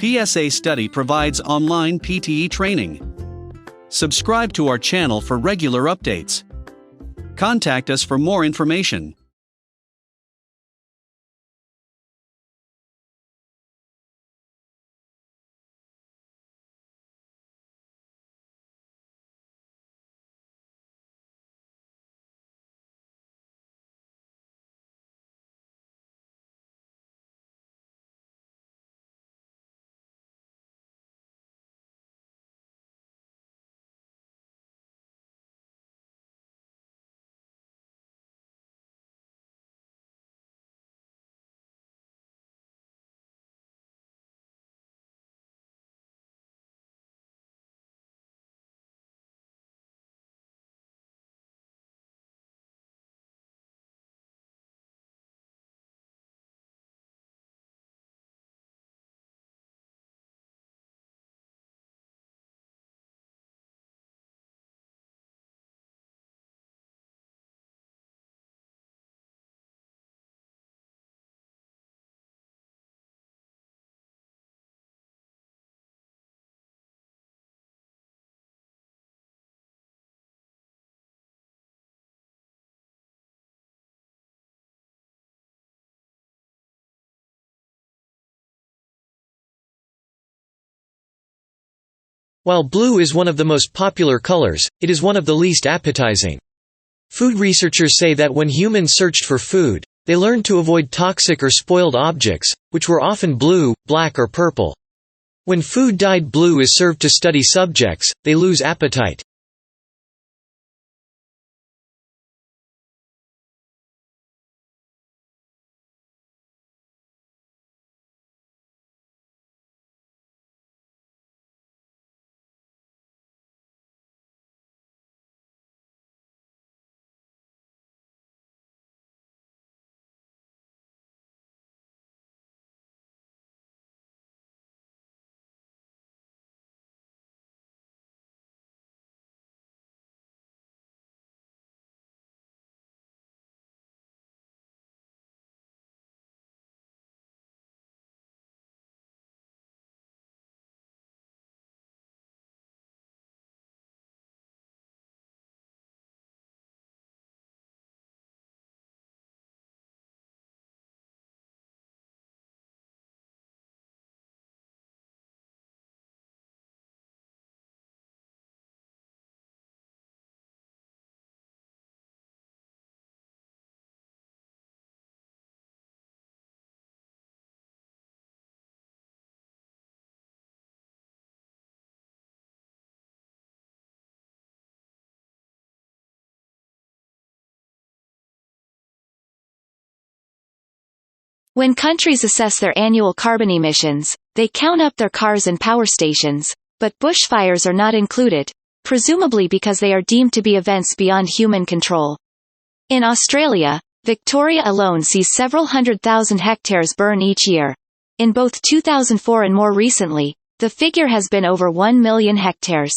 PSA Study provides online PTE training. Subscribe to our channel for regular updates. Contact us for more information. While blue is one of the most popular colors, it is one of the least appetizing. Food researchers say that when humans searched for food, they learned to avoid toxic or spoiled objects, which were often blue, black or purple. When food dyed blue is served to study subjects, they lose appetite. When countries assess their annual carbon emissions, they count up their cars and power stations, but bushfires are not included, presumably because they are deemed to be events beyond human control. In Australia, Victoria alone sees several 100,000 hectares burn each year. In both 2004 and more recently, the figure has been over 1 million hectares.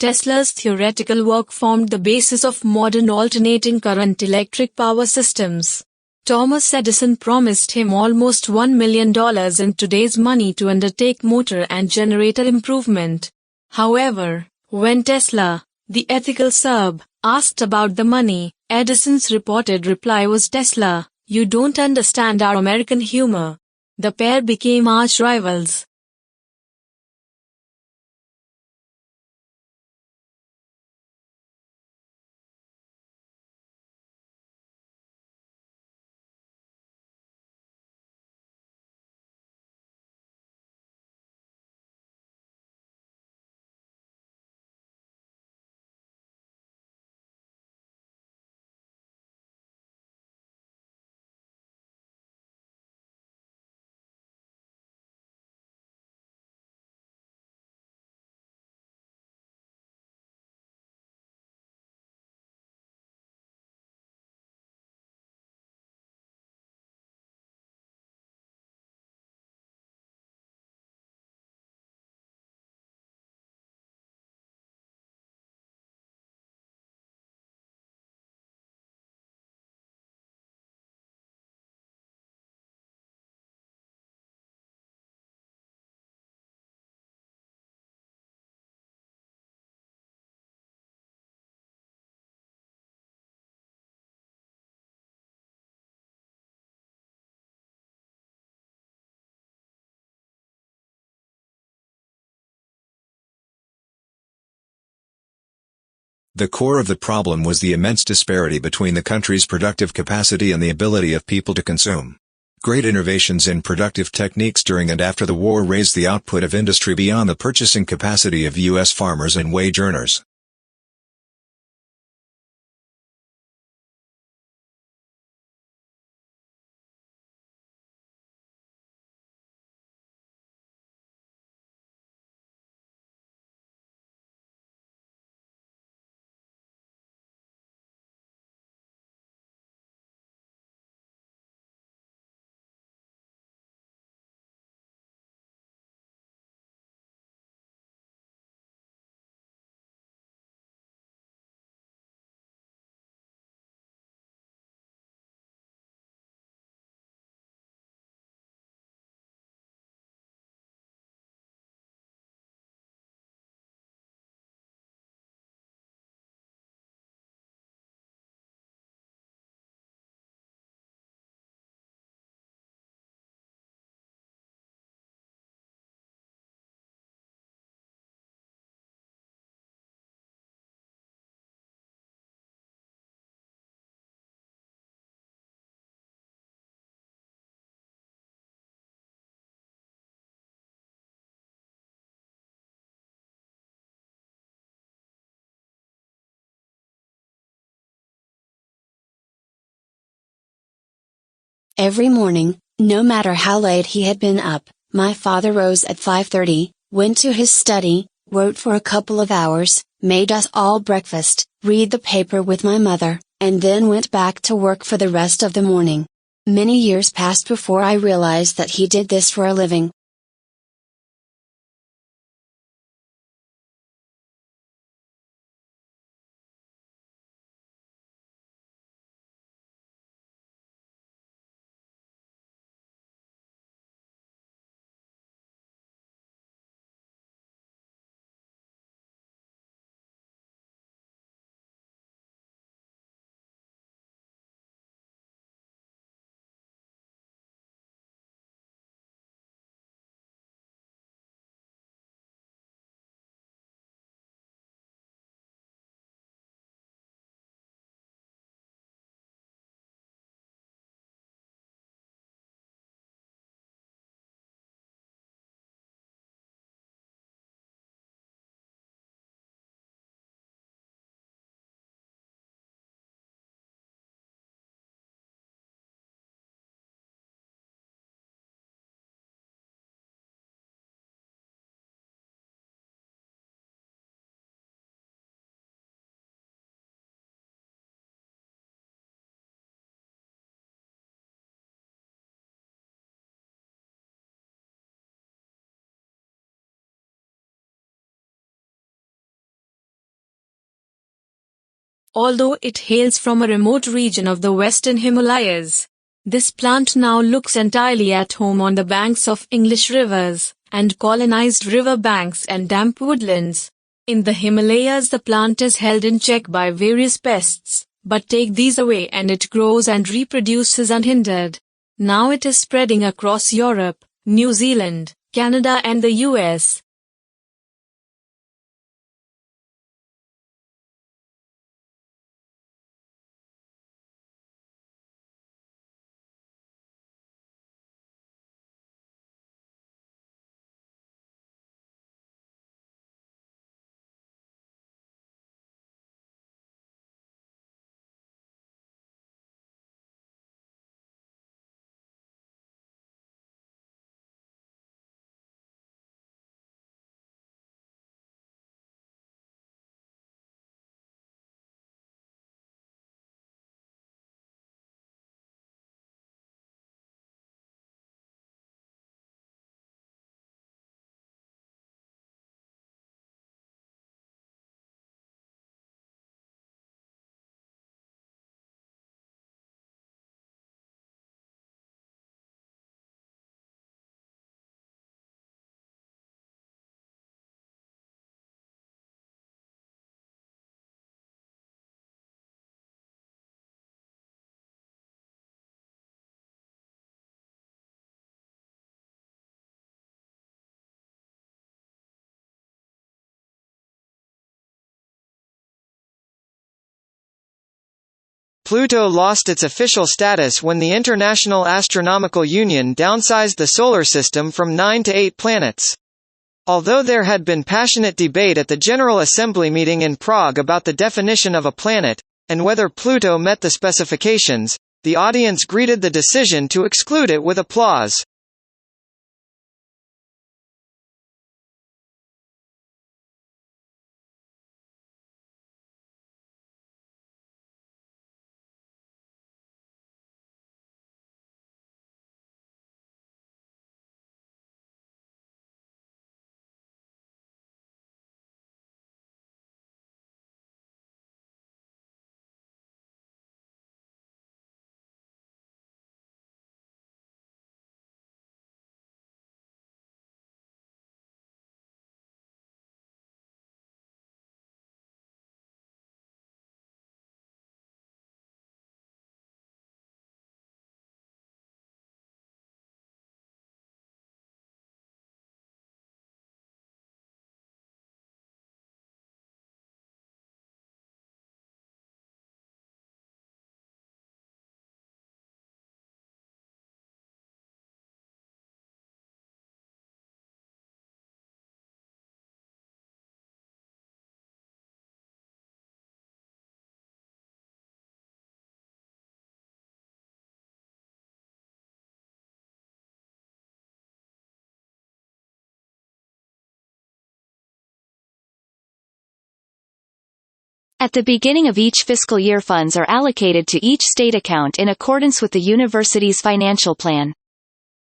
Tesla's theoretical work formed the basis of modern alternating current electric power systems. Thomas Edison promised him almost $1 million in today's money to undertake motor and generator improvement. However, when Tesla, the ethical Serb, asked about the money, Edison's reported reply was, "Tesla, you don't understand our American humor." The pair became arch rivals. The core of the problem was the immense disparity between the country's productive capacity and the ability of people to consume. Great innovations in productive techniques during and after the war raised the output of industry beyond the purchasing capacity of U.S. farmers and wage earners. Every morning, no matter how late he had been up, my father rose at 5:30, went to his study, wrote for a couple of hours, made us all breakfast, read the paper with my mother, and then went back to work for the rest of the morning. Many years passed before I realized that he did this for a living. although it hails from a remote region of the western Himalayas. This plant now looks entirely at home on the banks of English rivers, and colonized river banks and damp woodlands. In the Himalayas the plant is held in check by various pests, but take these away and it grows and reproduces unhindered. Now it is spreading across Europe, New Zealand, Canada and the US. Pluto lost its official status when the International Astronomical Union downsized the Solar System from 9 to 8 planets. Although there had been passionate debate at the General Assembly meeting in Prague about the definition of a planet, and whether Pluto met the specifications, the audience greeted the decision to exclude it with applause. At the beginning of each fiscal year, funds are allocated to each state account in accordance with the university's financial plan.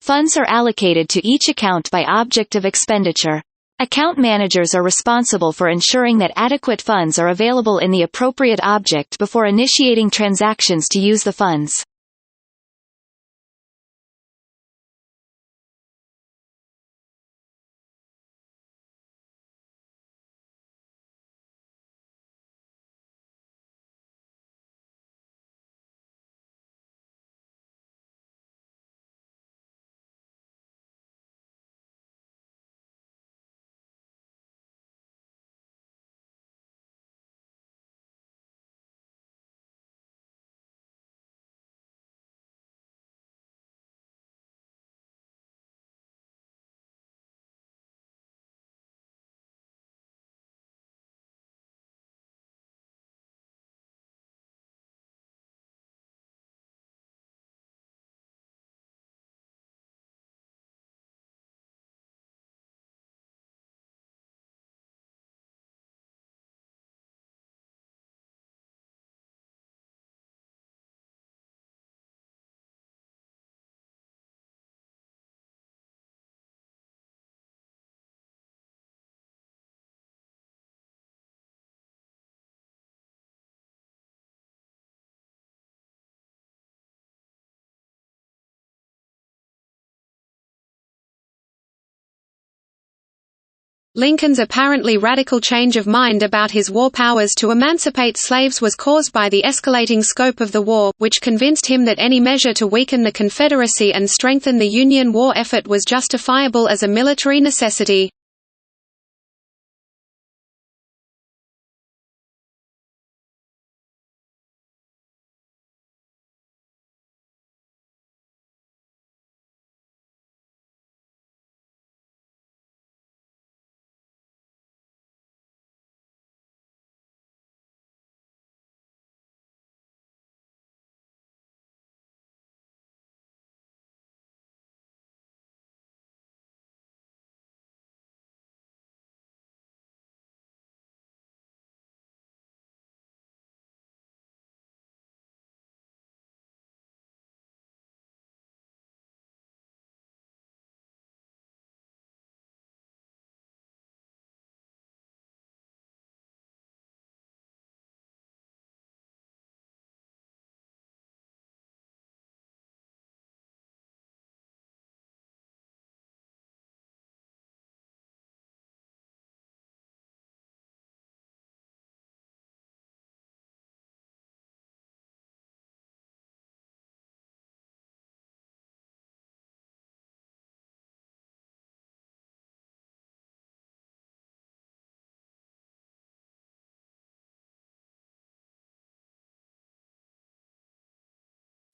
Funds are allocated to each account by object of expenditure. Account managers are responsible for ensuring that adequate funds are available in the appropriate object before initiating transactions to use the funds. Lincoln's apparently radical change of mind about his war powers to emancipate slaves was caused by the escalating scope of the war, which convinced him that any measure to weaken the Confederacy and strengthen the Union war effort was justifiable as a military necessity.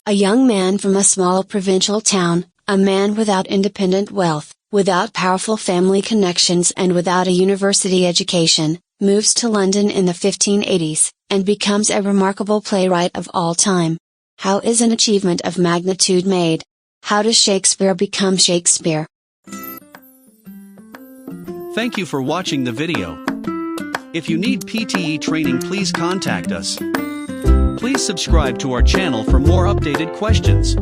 A young man from a small provincial town, a man without independent wealth, without powerful family connections and without a university education, moves to London in the 1580s, and becomes a remarkable playwright of all time. How is an achievement of magnitude made? How does Shakespeare become Shakespeare? Thank you for watching the video. If you need PTE training, please contact us. Please subscribe to our channel for more updated questions.